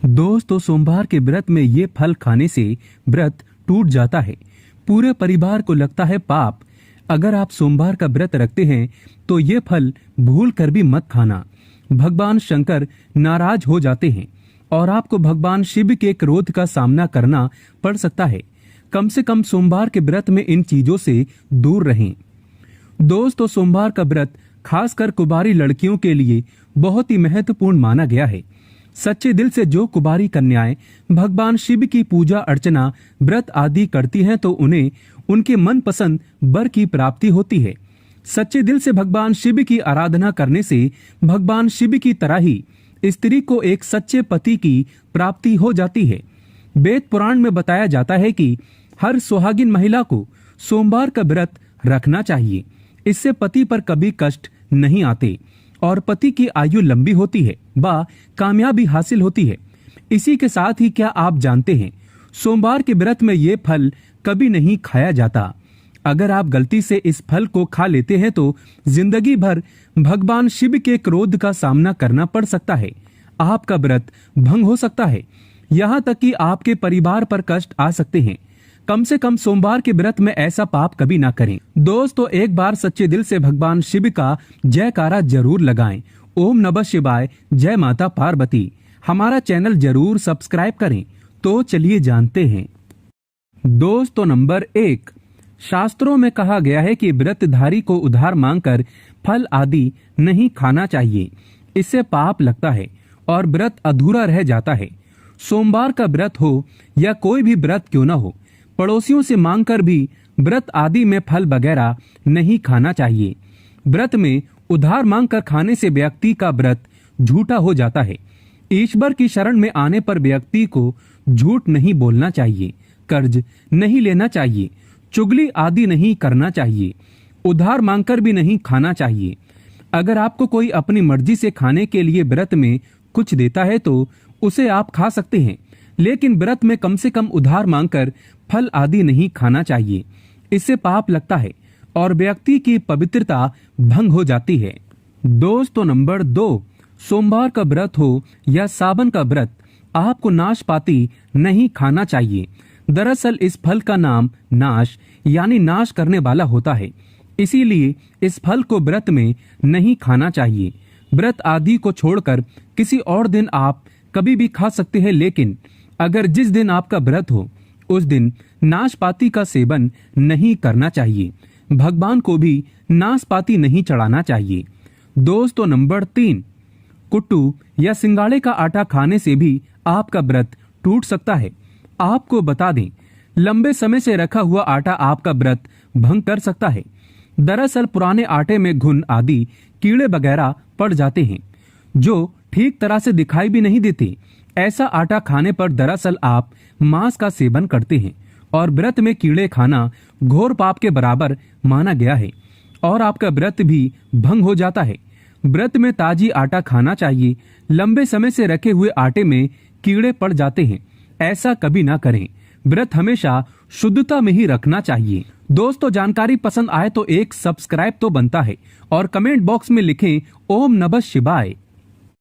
दोस्तों, सोमवार के व्रत में ये फल खाने से व्रत टूट जाता है। पूरे परिवार को लगता है पाप। अगर आप सोमवार का व्रत रखते हैं तो ये फल भूल कर भी मत खाना। भगवान शंकर नाराज हो जाते हैं और आपको भगवान शिव के क्रोध का सामना करना पड़ सकता है। कम से कम सोमवार के व्रत में इन चीजों से दूर रहें। दोस्तों, सोमवार का व्रत खासकर कुंवारी लड़कियों के लिए बहुत ही महत्वपूर्ण माना गया है। सच्चे दिल से जो कुंवारी कन्याएं भगवान शिव की पूजा अर्चना व्रत आदि करती हैं तो उन्हें उनके मनपसंद वर की प्राप्ति होती है। सच्चे दिल से भगवान शिव की आराधना करने से भगवान शिव की तरह ही स्त्री को एक सच्चे पति की प्राप्ति हो जाती है। वेद पुराण में बताया जाता है कि हर सुहागिन महिला को सोमवार का व्रत रखना चाहिए। इससे पति पर कभी कष्ट नहीं आते और पति की आयु लंबी होती है व कामयाबी हासिल होती है। इसी के साथ ही क्या आप जानते हैं, सोमवार के व्रत में ये फल कभी नहीं खाया जाता। अगर आप गलती से इस फल को खा लेते हैं तो जिंदगी भर भगवान शिव के क्रोध का सामना करना पड़ सकता है। आपका व्रत भंग हो सकता है, यहाँ तक कि आपके परिवार पर कष्ट आ सकते हैं। कम से कम सोमवार के व्रत में ऐसा पाप कभी ना करें। दोस्तों, एक बार सच्चे दिल से भगवान शिव का जयकारा जरूर लगाएं। ओम नमः शिवाय, जय माता पार्वती। हमारा चैनल जरूर सब्सक्राइब करें। तो चलिए जानते हैं। दोस्तों, नंबर 1, शास्त्रों में कहा गया है कि व्रतधारी को उधार मांगकर फल आदि नहीं खाना चाहिए। इससे पाप लगता है और व्रत अधूरा रह जाता है। सोमवार का व्रत हो या कोई भी व्रत क्यों न हो, पड़ोसियों से मांगकर भी व्रत आदि में फल वगैरह नहीं खाना चाहिए। व्रत में उधार मांगकर खाने से व्यक्ति का व्रत झूठा हो जाता है। ईश्वर की शरण में आने पर व्यक्ति को झूठ नहीं बोलना चाहिए, कर्ज नहीं लेना चाहिए, चुगली आदि नहीं करना चाहिए, उधार मांगकर भी नहीं खाना चाहिए। अगर आपको कोई अपनी मर्जी से खाने के लिए व्रत में कुछ देता है तो उसे आप खा सकते हैं, लेकिन व्रत में कम से कम उधार मांगकर फल आदि नहीं खाना चाहिए। इससे पाप लगता है और व्यक्ति की पवित्रता भंग हो जाती है। दोस्तों, नंबर 2, सोमवार का व्रत हो या सावन का व्रत, आपको नाशपाती नहीं खाना चाहिए। दरअसल इस फल का नाम नाश यानी नाश करने वाला होता है, इसीलिए इस फल को व्रत में नहीं खाना चाहिए। व्रत आदि को छोड़कर किसी और दिन आप कभी भी खा सकते हैं, लेकिन अगर जिस दिन आपका व्रत हो उस दिन नाशपाती का सेवन नहीं करना चाहिए। भगवान को भी नाशपाती नहीं चढ़ाना चाहिए। दोस्तों, नंबर 3, कुट्टू या सिंगाड़े का आटा खाने से भी आपका व्रत टूट सकता है। आपको बता दें, लंबे समय से रखा हुआ आटा आपका व्रत भंग कर सकता है। दरअसल पुराने आटे में घुन आदि कीड़े वगैरह पड़ जाते हैं जो ठीक तरह से दिखाई भी नहीं देते। ऐसा आटा खाने पर दरअसल आप मांस का सेवन करते हैं और व्रत में कीड़े खाना घोर पाप के बराबर माना गया है और आपका व्रत भी भंग हो जाता है। व्रत में ताजी आटा खाना चाहिए। लंबे समय से रखे हुए आटे में कीड़े पड़ जाते हैं, ऐसा कभी ना करें। व्रत हमेशा शुद्धता में ही रखना चाहिए। दोस्तों, जानकारी पसंद आए तो एक सब्सक्राइब तो बनता है और कमेंट बॉक्स में लिखें ओम नमः शिवाय।